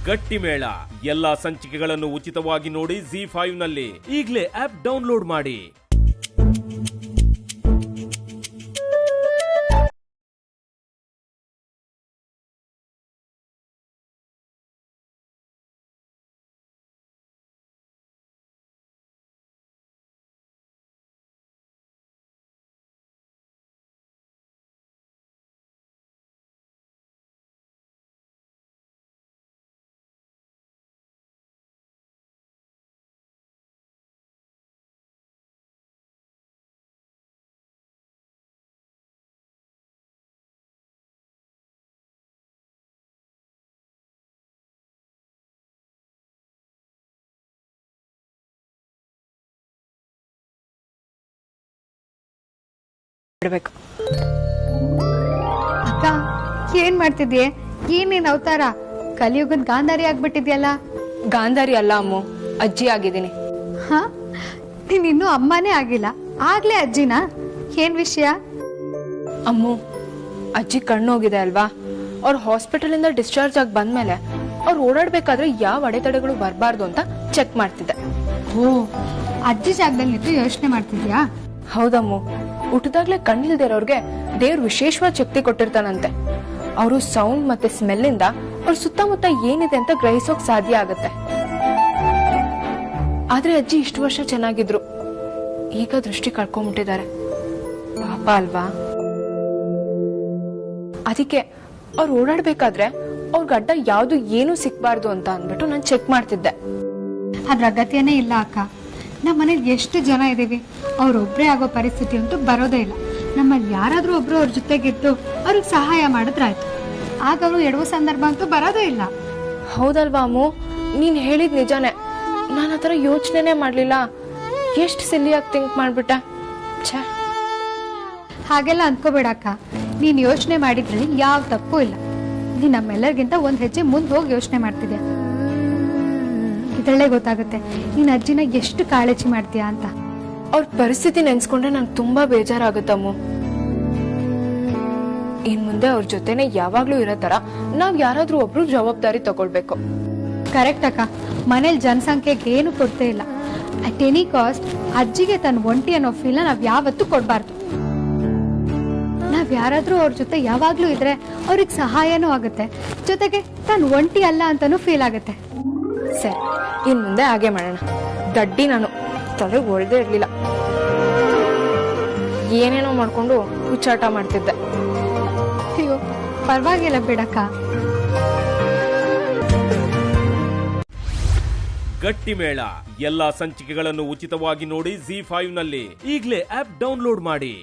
ಗಟ್ಟಿ ಮೇಳ ಎಲ್ಲಾ ಸಂಚಿಕೆಗಳನ್ನು ಉಚಿತವಾಗಿ ನೋಡಿ ZEE5 ನಲ್ಲಿ. ಈಗಲೇ ಆಪ್ ಡೌನ್ಲೋಡ್ ಮಾಡಿ. ಅಕ್ಕ ಏನ್ ಮಾಡ್ತಿದ್ಯೆ? ಏನೇನ್ ಅವತಾರ? ಕಲಿಯುಗನ್ ಗಾಂಧಾರಿ ಆಗ್ಬಿಟ್ಟಿದ್ಯಲ್ಲ. ಗಾಂಧಾರಿ ಅಲ್ಲ ಅಮ್ಮು, ಅಜ್ಜಿ ಆಗಿದ್ದೀನಿ. ಹ, ನೀನ್ ಇನ್ನೂ ಅಮ್ಮನೇ ಆಗಿಲ್ಲ, ಆಗ್ಲೇ ಅಜ್ಜಿನ? ಏನ್ ವಿಷಯ? ಅಮ್ಮು, ಅಜ್ಜಿ ಕಣ್ಣು ಹೋಗಿದೆ ಅಲ್ವಾ? ಅವ್ರ ಹಾಸ್ಪಿಟಲ್ ಇಂದ ಡಿಸ್ಚಾರ್ಜ್ ಆಗಿ ಬಂದ್ಮೇಲೆ ಅವ್ರು ಓಡಾಡ್ಬೇಕಾದ್ರೆ ಯಾವ ಅಡೆತಡೆಗಳು ಬರಬಾರ್ದು ಅಂತ ಚೆಕ್ ಮಾಡ್ತಿದ್ದೆ. ಓ, ಅಜ್ಜಿ ಜಾಗದಲ್ಲಿ ನಿಂತು ಯೋಚನೆ ಮಾಡ್ತಿದ್ಯಾ? ಹೌದಮ್ಮು, ಹುಟ್ಟದಾಗ್ಲೇ ಕಣ್ಣಿಲ್ದಿರೋರ್ಗೆ ದೇವ್ರು ವಿಶೇಷವಾದ ಶಕ್ತಿ ಕೊಟ್ಟಿರ್ತಾನಂತೆ. ಅವರು ಸೌಂಡ್ ಮತ್ತೆ ಸ್ಮೆಲ್ ಇಂದ ಅವ್ರ ಸುತ್ತಮುತ್ತ ಏನಿದೆ ಅಂತ ಗ್ರಹಿಸೋಕ್ ಸಾಧ್ಯ ಆಗತ್ತೆ. ಆದ್ರೆ ಅಜ್ಜಿ ಇಷ್ಟು ವರ್ಷ ಚೆನ್ನಾಗಿದ್ರು, ಈಗ ದೃಷ್ಟಿ ಕಳ್ಕೊಂಡ್ಬಿಟ್ಟಿದ್ದಾರೆ. ಪಾಪ ಅಲ್ವಾ? ಅದಕ್ಕೆ ಅವ್ರು ಓಡಾಡ್ಬೇಕಾದ್ರೆ ಅವ್ರಿಗೆ ಅಡ್ಡ ಯಾವ್ದು ಏನೂ ಸಿಕ್ಬಾರ್ದು ಅಂತ ಅಂದ್ಬಿಟ್ಟು ನಾನು ಚೆಕ್ ಮಾಡ್ತಿದ್ದೆ. ಅದ್ರ ಅಗತ್ಯನೇ ಇಲ್ಲ ಅಕ್ಕ. ನಮ್ಮ ಮನೇಲಿ ಎಷ್ಟು ಜನ ಇದೀವಿ, ಅವ್ರೊಬ್ರೇ ಆಗೋ ಪರಿಸ್ಥಿತಿ ಅಂತೂ ಬರೋದೇ ಇಲ್ಲ. ನಮ್ಮಲ್ಲಿ ಯಾರಾದ್ರೂ ಒಬ್ರು ಅವ್ರ ಜೊತೆಗಿದ್ದು ಅವ್ರಿಗೆ ಸಹಾಯ ಮಾಡಿದ್ರಾಯ್ತು. ಆಗ ಅವರು ಎಡವೋ ಸಂದರ್ಭ ಅಂತೂ ಬರೋದೇ ಇಲ್ಲ. ಹೌದಲ್ವಾ ಅಮ್ಮು, ನೀನ್ ಹೇಳಿದ್ ನಿಜಾನೇ. ನಾನು ಆತರ ಯೋಚನೆನೇ ಮಾಡ್ಲಿಲ್ಲ. ಎಷ್ಟು ಸಿಲ್ಲಿಯಾಗಿ ಥಿಂಕ್ ಮಾಡ್ಬಿಟ್ಟೆ. ಛೇ, ಹಾಗೆಲ್ಲ ಅನ್ಕೋಬೇಡಕ್ಕ. ನೀನ್ ಯೋಚನೆ ಮಾಡಿದ್ರಲ್ಲಿ ಯಾವ ತಪ್ಪು ಇಲ್ಲ. ನೀನ್ ನಮ್ಮೆಲ್ಲರಿಗಿಂತ ಒಂದ್ ಹೆಜ್ಜೆ ಮುಂದೆ ಹೋಗಿ ಯೋಚನೆ ಮಾಡ್ತಿದ್ಯಾ. ಇದರಲ್ಲೇ ಗೊತ್ತಾಗುತ್ತೆ ನೀನ್ ಅಜ್ಜಿನ ಎಷ್ಟು ಕಾಳಜಿ ಮಾಡ್ತೀಯಾ ಅಂತ. ಅವ್ರ ಪರಿಸ್ಥಿತಿ ನೆನ್ಸ್ಕೊಂಡ್ರೆ ನಂಗೆ ತುಂಬಾ ಬೇಜಾರಾಗುತ್ತಮ್ಮು. ಇನ್ ಮುಂದೆ ಅವ್ರ ಜೊತೆನೆ ಯಾವಾಗ್ಲೂ ಇರೋ ತರ ನಾವ್ ಯಾರಾದ್ರೂ ಒಬ್ರು ಜವಾಬ್ದಾರಿ ತಗೊಳ್ಬೇಕು. ಕರೆಕ್ಟ್ ಅಕ್ಕ. ಮನೇಲಿ ಜನಸಂಖ್ಯೆಗೆ ಏನು ಕೊಡ್ತೇ ಇಲ್ಲ. ಅಟ್ ಎನಿ ಕಾಸ್ಟ್ ಅಜ್ಜಿಗೆ ತನ್ನ ಒಂಟಿ ಅನ್ನೋ ಫೀಲ್ ನಾವ್ ಯಾವತ್ತೂ ಕೊಡ್ಬಾರ್ದು. ನಾವ್ ಯಾರಾದ್ರೂ ಅವ್ರ ಜೊತೆ ಯಾವಾಗ್ಲೂ ಇದ್ರೆ ಅವ್ರಿಗೆ ಸಹಾಯನೂ ಆಗುತ್ತೆ, ಜೊತೆಗೆ ತಾನು ಒಂಟಿ ಅಲ್ಲ ಅಂತಾನೂ ಫೀಲ್ ಆಗುತ್ತೆ. ಸರಿ, ಇನ್ ಮುಂದೆ ಹಾಗೆ ಮಾಡೋಣ. ದಡ್ಡಿ ನಾನು, ತಲೆಗೆ ಒಳ್ದೇ ಇರ್ಲಿಲ್ಲ. ಏನೇನೋ ಮಾಡ್ಕೊಂಡು ಹುಚ್ಚಾಟ ಮಾಡ್ತಿದ್ದೆ. ಅಯ್ಯೋ, ಪರವಾಗಿಲ್ಲ ಬಿಡಕ್ಕ. ಗಟ್ಟಿ ಮೇಳ ಎಲ್ಲಾ ಸಂಚಿಕೆಗಳನ್ನು ಉಚಿತವಾಗಿ ನೋಡಿ ZEE5 ನಲ್ಲಿ. ಈಗಲೇ ಆಪ್ ಡೌನ್ಲೋಡ್ ಮಾಡಿ.